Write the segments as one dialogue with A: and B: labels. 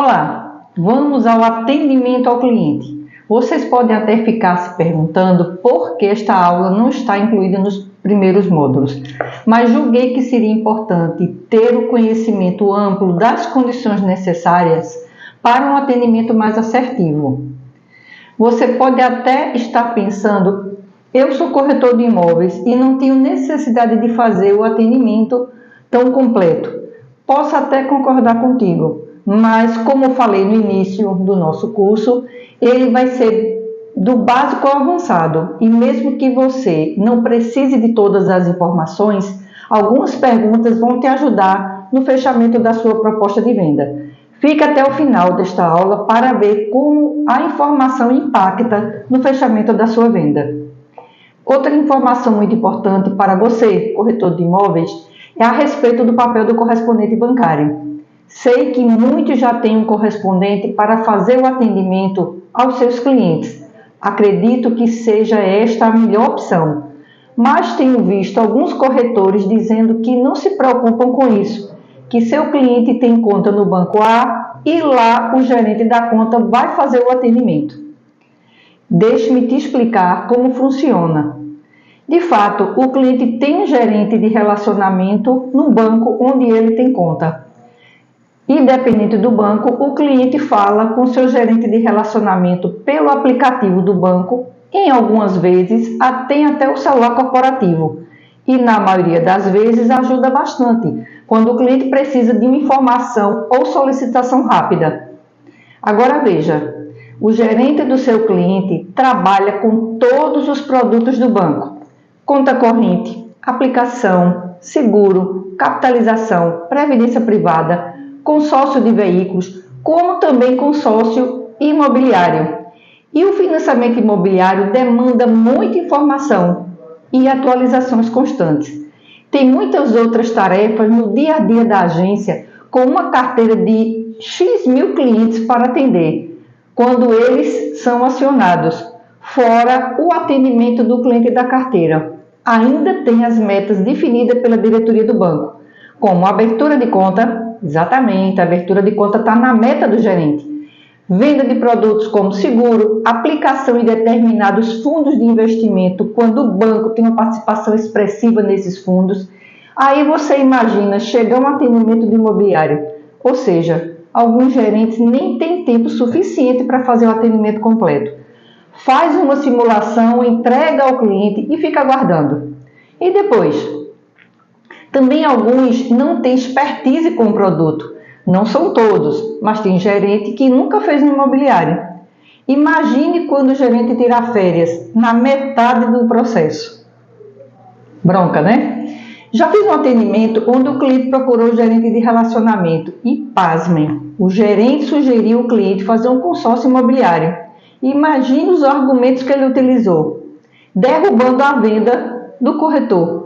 A: Olá, vamos ao atendimento ao cliente. Vocês podem até ficar se perguntando por que esta aula não está incluída nos primeiros módulos, mas julguei que seria importante ter o conhecimento amplo das condições necessárias para um atendimento mais assertivo. Você pode até estar pensando, eu sou corretor de imóveis e não tenho necessidade de fazer o atendimento tão completo. Posso até concordar contigo, mas como eu falei no início do nosso curso, ele vai ser do básico ao avançado. E mesmo que você não precise de todas as informações, algumas perguntas vão te ajudar no fechamento da sua proposta de venda. Fique até o final desta aula para ver como a informação impacta no fechamento da sua venda. Outra informação muito importante para você, corretor de imóveis, é a respeito do papel do correspondente bancário. Sei que muitos já têm um correspondente para fazer o atendimento aos seus clientes. Acredito que seja esta a melhor opção, mas tenho visto alguns corretores dizendo que não se preocupam com isso, que seu cliente tem conta no banco A e lá o gerente da conta vai fazer o atendimento. Deixe-me te explicar como funciona. De fato, o cliente tem um gerente de relacionamento no banco onde ele tem conta. Independente do banco, o cliente fala com seu gerente de relacionamento pelo aplicativo do banco, em algumas vezes tem até o celular corporativo. E na maioria das vezes ajuda bastante, quando o cliente precisa de uma informação ou solicitação rápida. Agora veja, o gerente do seu cliente trabalha com todos os produtos do banco: conta corrente, aplicação, seguro, capitalização, previdência privada, consórcio de veículos, como também consórcio imobiliário. E o financiamento imobiliário demanda muita informação e atualizações constantes. Tem muitas outras tarefas no dia a dia da agência, com uma carteira de X mil clientes para atender, quando eles são acionados, fora o atendimento do cliente da carteira. Ainda tem as metas definidas pela diretoria do banco, como abertura de conta. Exatamente, a abertura de conta está na meta do gerente. Venda de produtos como seguro, aplicação em determinados fundos de investimento, quando o banco tem uma participação expressiva nesses fundos. Aí você imagina chegar um atendimento de imobiliário, ou seja, alguns gerentes nem têm tempo suficiente para fazer o atendimento completo. Faz uma simulação, entrega ao cliente e fica aguardando. E depois? Também alguns não têm expertise com o produto. Não são todos, mas tem gerente que nunca fez no imobiliário. Imagine quando o gerente tirar férias, na metade do processo. Bronca, né? Já fiz um atendimento onde o cliente procurou o gerente de relacionamento e, pasmem, o gerente sugeriu ao cliente fazer um consórcio imobiliário. Imagine os argumentos que ele utilizou, derrubando a venda do corretor.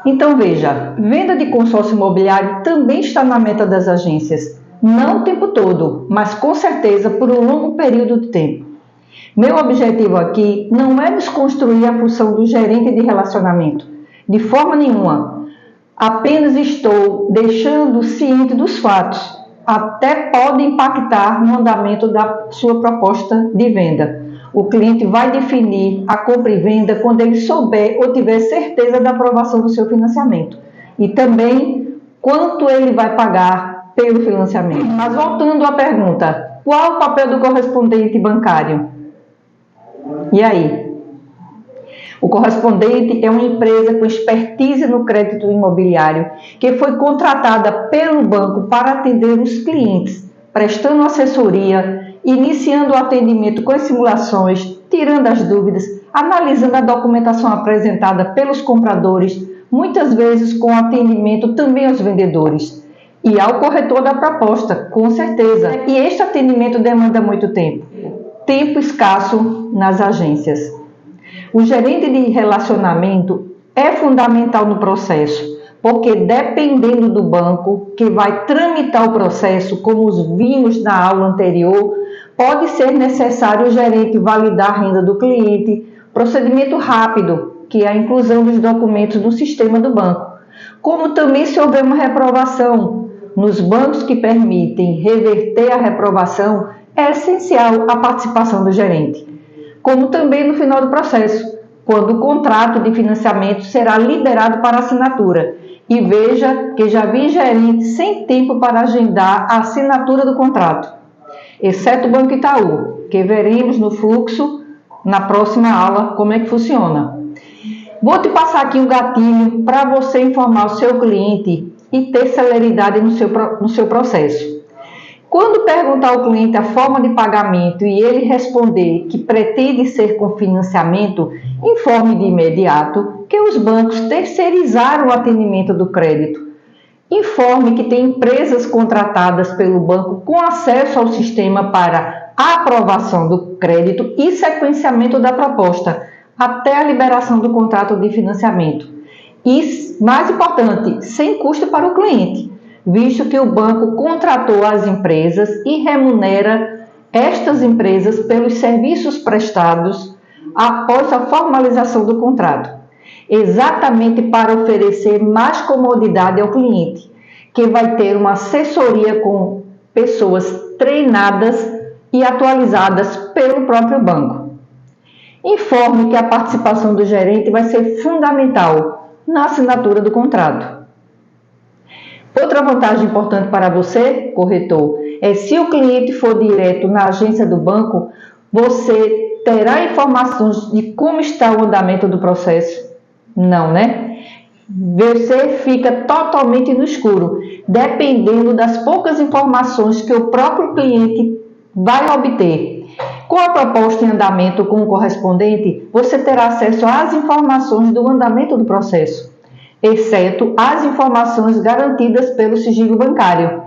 A: Então veja, venda de consórcio imobiliário também está na meta das agências, não o tempo todo, mas com certeza por um longo período de tempo. Meu objetivo aqui não é desconstruir a função do gerente de relacionamento, de forma nenhuma. Apenas estou deixando ciente dos fatos, até pode impactar no andamento da sua proposta de venda. O cliente vai definir a compra e venda quando ele souber ou tiver certeza da aprovação do seu financiamento. E também quanto ele vai pagar pelo financiamento. Mas voltando à pergunta, qual o papel do correspondente bancário? E aí? O correspondente é uma empresa com expertise no crédito imobiliário que foi contratada pelo banco para atender os clientes, prestando assessoria, iniciando o atendimento com as simulações, tirando as dúvidas, analisando a documentação apresentada pelos compradores, muitas vezes com atendimento também aos vendedores e ao corretor da proposta, com certeza. E este atendimento demanda muito tempo escasso nas agências. O gerente de relacionamento é fundamental no processo, porque dependendo do banco que vai tramitar o processo, como vimos na aula anterior, pode ser necessário o gerente validar a renda do cliente, procedimento rápido, que é a inclusão dos documentos no sistema do banco, como também se houver uma reprovação nos bancos que permitem reverter a reprovação, é essencial a participação do gerente, como também no final do processo, quando o contrato de financiamento será liberado para assinatura. E veja que já vi gerente sem tempo para agendar a assinatura do contrato, exceto o Banco Itaú, que veremos no fluxo na próxima aula como é que funciona. Vou te passar aqui um gatilho para você informar o seu cliente e ter celeridade no seu processo. Quando perguntar ao cliente a forma de pagamento e ele responder que pretende ser com financiamento, informe de imediato que os bancos terceirizaram o atendimento do crédito. Informe que tem empresas contratadas pelo banco com acesso ao sistema para aprovação do crédito e sequenciamento da proposta, até a liberação do contrato de financiamento. E, mais importante, sem custo para o cliente, visto que o banco contratou as empresas e remunera estas empresas pelos serviços prestados após a formalização do contrato, exatamente para oferecer mais comodidade ao cliente, que vai ter uma assessoria com pessoas treinadas e atualizadas pelo próprio banco. Informe que a participação do gerente vai ser fundamental na assinatura do contrato. Outra vantagem importante para você, corretor, é se o cliente for direto na agência do banco, você terá informações de como está o andamento do processo? Não, né? Você fica totalmente no escuro, dependendo das poucas informações que o próprio cliente vai obter. Com a proposta em andamento com o correspondente, você terá acesso às informações do andamento do processo, exceto as informações garantidas pelo sigilo bancário.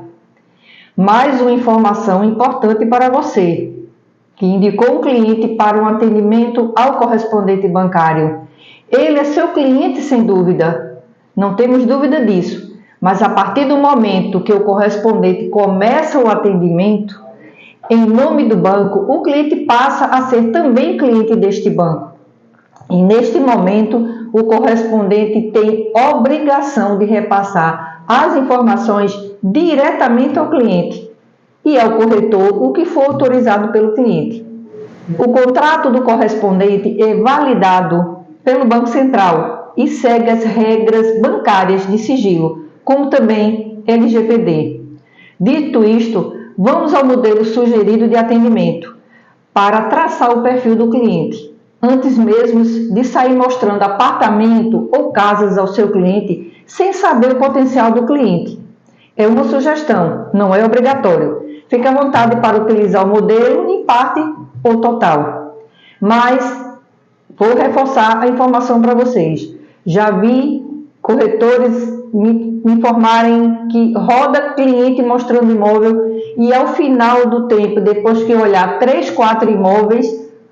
A: Mais uma informação importante para você, que indicou um cliente para um atendimento ao correspondente bancário. Ele é seu cliente sem dúvida, não temos dúvida disso, mas a partir do momento que o correspondente começa o atendimento, em nome do banco, o cliente passa a ser também cliente deste banco. E neste momento, o correspondente tem obrigação de repassar as informações diretamente ao cliente e ao corretor o que for autorizado pelo cliente. O contrato do correspondente é validado pelo Banco Central e segue as regras bancárias de sigilo, como também LGPD. Dito isto, vamos ao modelo sugerido de atendimento para traçar o perfil do cliente, antes mesmo de sair mostrando apartamento ou casas ao seu cliente sem saber o potencial do cliente. É uma sugestão, não é obrigatório. Fique à vontade para utilizar o modelo em parte ou total. Mas vou reforçar a informação para vocês. Já vi corretores me informarem que roda cliente mostrando imóvel e ao final do tempo, depois que olhar 3, 4 imóveis,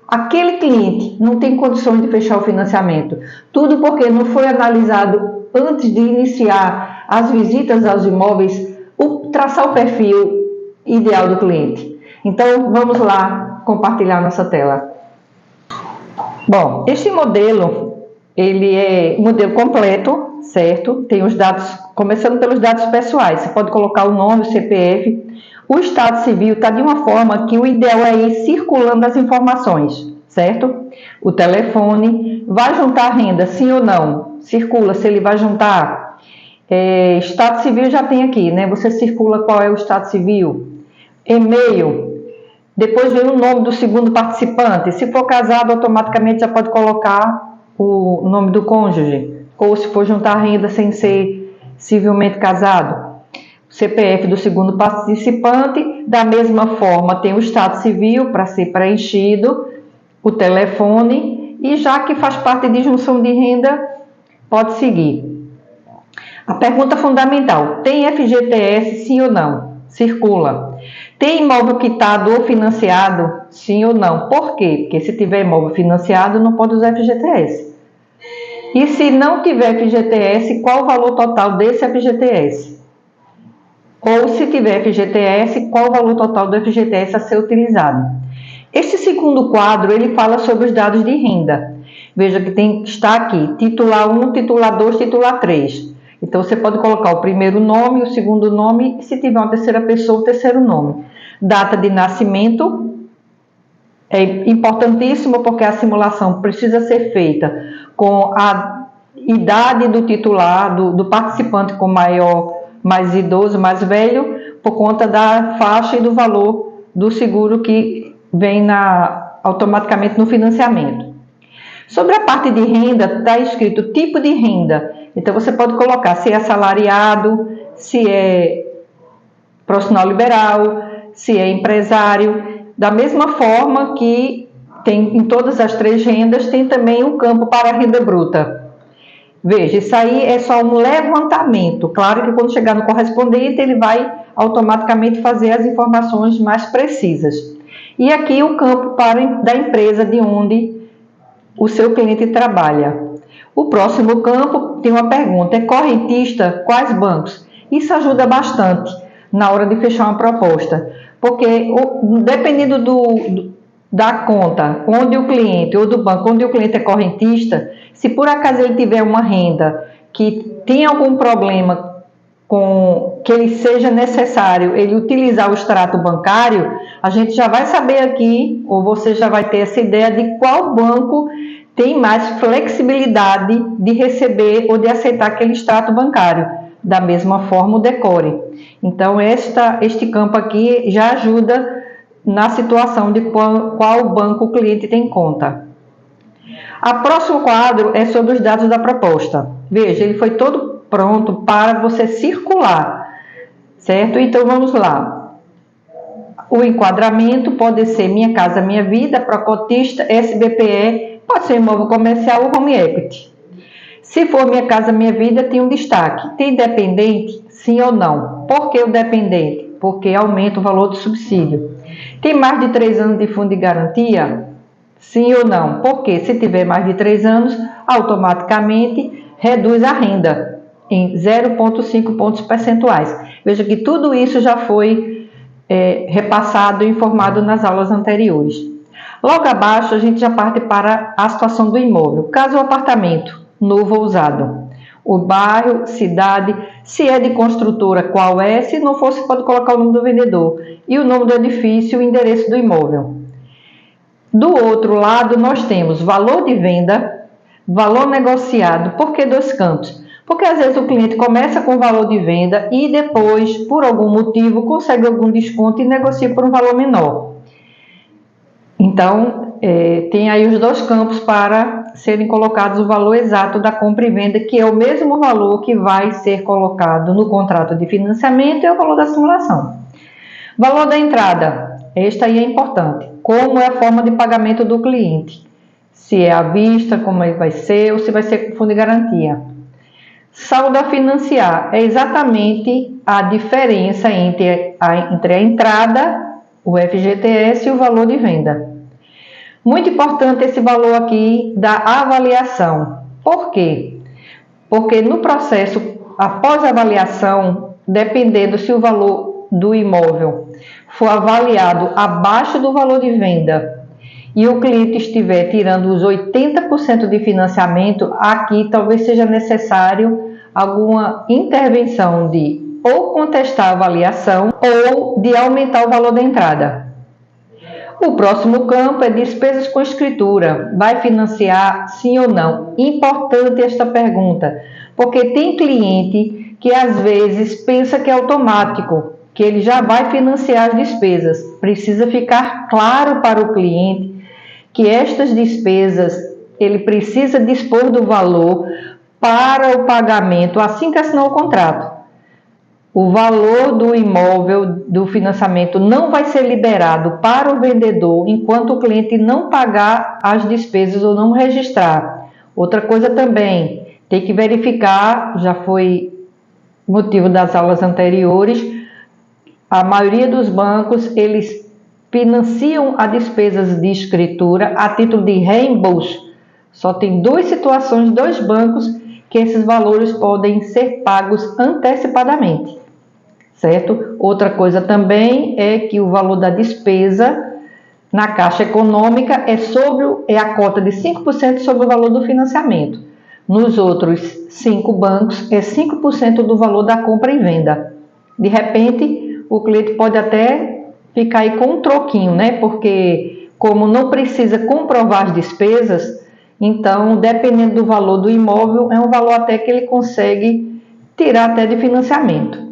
A: aquele cliente não tem condições de fechar o financiamento. Tudo porque não foi analisado antes de iniciar as visitas aos imóveis, traçar o perfil ideal do cliente. Então, vamos lá compartilhar nossa tela. Bom, este modelo, ele é um modelo completo, certo? Tem os dados, começando pelos dados pessoais. Você pode colocar o nome, o CPF. O Estado Civil está de uma forma que o ideal é ir circulando as informações, certo? O telefone, vai juntar renda, sim ou não? Circula se ele vai juntar. Estado Civil já tem aqui, né? Você circula qual é o Estado Civil. E-mail. Depois vem o nome do segundo participante. Se for casado, automaticamente já pode colocar o nome do cônjuge. Ou se for juntar renda sem ser civilmente casado, CPF do segundo participante. Da mesma forma, tem o Estado Civil para ser preenchido, o telefone, e já que faz parte de junção de renda, pode seguir. A pergunta fundamental: tem FGTS, sim ou não? Circula. Tem imóvel quitado ou financiado, sim ou não? Por quê? Porque se tiver imóvel financiado, não pode usar FGTS. E se não tiver FGTS, qual o valor total desse FGTS? Ou se tiver FGTS, qual o valor total do FGTS a ser utilizado? Este segundo quadro, ele fala sobre os dados de renda. Veja que está aqui, titular 1, titular 2, titular 3. Então você pode colocar o primeiro nome, o segundo nome, e se tiver uma terceira pessoa, o terceiro nome. Data de nascimento é importantíssimo porque a simulação precisa ser feita com a idade do titular, do participante com maior, mais idoso, mais velho, por conta da faixa e do valor do seguro que vem automaticamente no financiamento. Sobre a parte de renda, está escrito tipo de renda. Então você pode colocar se é assalariado, se é profissional liberal, se é empresário. Da mesma forma que tem em todas as três rendas, tem também um campo para a renda bruta. Veja, isso aí é só um levantamento. Claro que quando chegar no correspondente, ele vai automaticamente fazer as informações mais precisas. E aqui o campo da empresa de onde o seu cliente trabalha. O próximo campo tem uma pergunta: é correntista? Quais bancos? Isso ajuda bastante na hora de fechar uma proposta, porque dependendo da conta onde o cliente, ou do banco onde o cliente é correntista, se por acaso ele tiver uma renda que tem algum problema com que ele seja necessário ele utilizar o extrato bancário, a gente já vai saber aqui, ou você já vai ter essa ideia de qual banco tem mais flexibilidade de receber ou de aceitar aquele extrato bancário. Da mesma forma, o decore. Então, este campo aqui já ajuda na situação de qual banco o cliente tem conta. O próximo quadro é sobre os dados da proposta. Veja, ele foi todo pronto para você circular, certo? Então, vamos lá. O enquadramento pode ser Minha Casa Minha Vida, Procotista, SBPE, pode ser imóvel comercial ou home equity. Se for Minha Casa Minha Vida, tem um destaque. Tem dependente? Sim ou não? Por que o dependente? Porque aumenta o valor do subsídio. Tem mais de 3 anos de fundo de garantia? Sim ou não? Porque se tiver mais de 3 anos, automaticamente reduz a renda em 0,5 pontos percentuais. Veja que tudo isso já foi repassado e informado nas aulas anteriores. Logo abaixo, a gente já parte para a situação do imóvel. Caso o apartamento novo ou usado, o bairro, cidade, se é de construtora, qual é, se não for, você pode colocar o nome do vendedor e o nome do edifício e o endereço do imóvel. Do outro lado, nós temos valor de venda, valor negociado. Por que 2 campos? Porque às vezes o cliente começa com valor de venda e depois, por algum motivo, consegue algum desconto e negocia por um valor menor. Então, tem aí os 2 campos para serem colocados o valor exato da compra e venda, que é o mesmo valor que vai ser colocado no contrato de financiamento e é o valor da simulação. Valor da entrada, esta aí é importante. Como é a forma de pagamento do cliente? Se é à vista, como ele vai ser, ou se vai ser com fundo de garantia. Saldo a financiar é exatamente a diferença entre a entrada, o FGTS e o valor de venda. Muito importante esse valor aqui da avaliação. Por quê? Porque no processo, após a avaliação, dependendo se o valor do imóvel for avaliado abaixo do valor de venda e o cliente estiver tirando os 80% de financiamento, aqui talvez seja necessário alguma intervenção de ou contestar a avaliação ou de aumentar o valor da entrada. O próximo campo é despesas com escritura. Vai financiar sim ou não? Importante esta pergunta, porque tem cliente que às vezes pensa que é automático, que ele já vai financiar as despesas. Precisa ficar claro para o cliente que estas despesas ele precisa dispor do valor para o pagamento assim que assinar o contrato. O valor do imóvel, do financiamento, não vai ser liberado para o vendedor enquanto o cliente não pagar as despesas ou não registrar. Outra coisa também, tem que verificar, já foi motivo das aulas anteriores, a maioria dos bancos, eles financiam as despesas de escritura a título de reembolso. Só tem 2 situações, 2 bancos, que esses valores podem ser pagos antecipadamente. Certo? Outra coisa também é que o valor da despesa na Caixa Econômica é a cota de 5% sobre o valor do financiamento. Nos outros 5 bancos, é 5% do valor da compra e venda. De repente, o cliente pode até ficar aí com um troquinho, né? Porque como não precisa comprovar as despesas, então, dependendo do valor do imóvel, é um valor até que ele consegue tirar até de financiamento.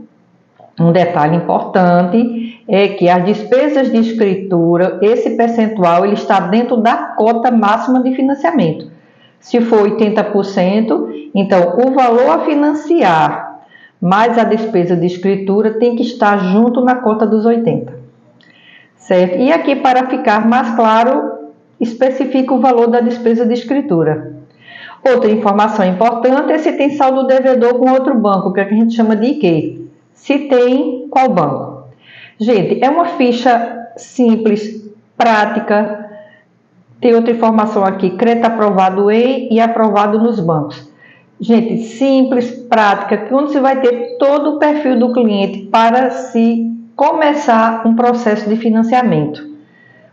A: Um detalhe importante é que as despesas de escritura, esse percentual, ele está dentro da cota máxima de financiamento. Se for 80%, então o valor a financiar mais a despesa de escritura tem que estar junto na cota dos 80%. Certo? E aqui, para ficar mais claro, especifica o valor da despesa de escritura. Outra informação importante é se tem saldo devedor com outro banco, que a gente chama de IQ. Se tem, qual banco? Gente, é uma ficha simples, prática. Tem outra informação aqui, crédito aprovado em e aprovado nos bancos. Gente, simples, prática, que onde você vai ter todo o perfil do cliente para se começar um processo de financiamento.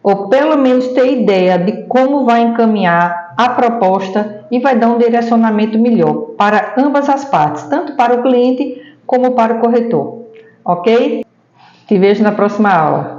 A: Ou pelo menos ter ideia de como vai encaminhar a proposta e vai dar um direcionamento melhor para ambas as partes, tanto para o cliente como para o corretor. Ok? Te vejo na próxima aula.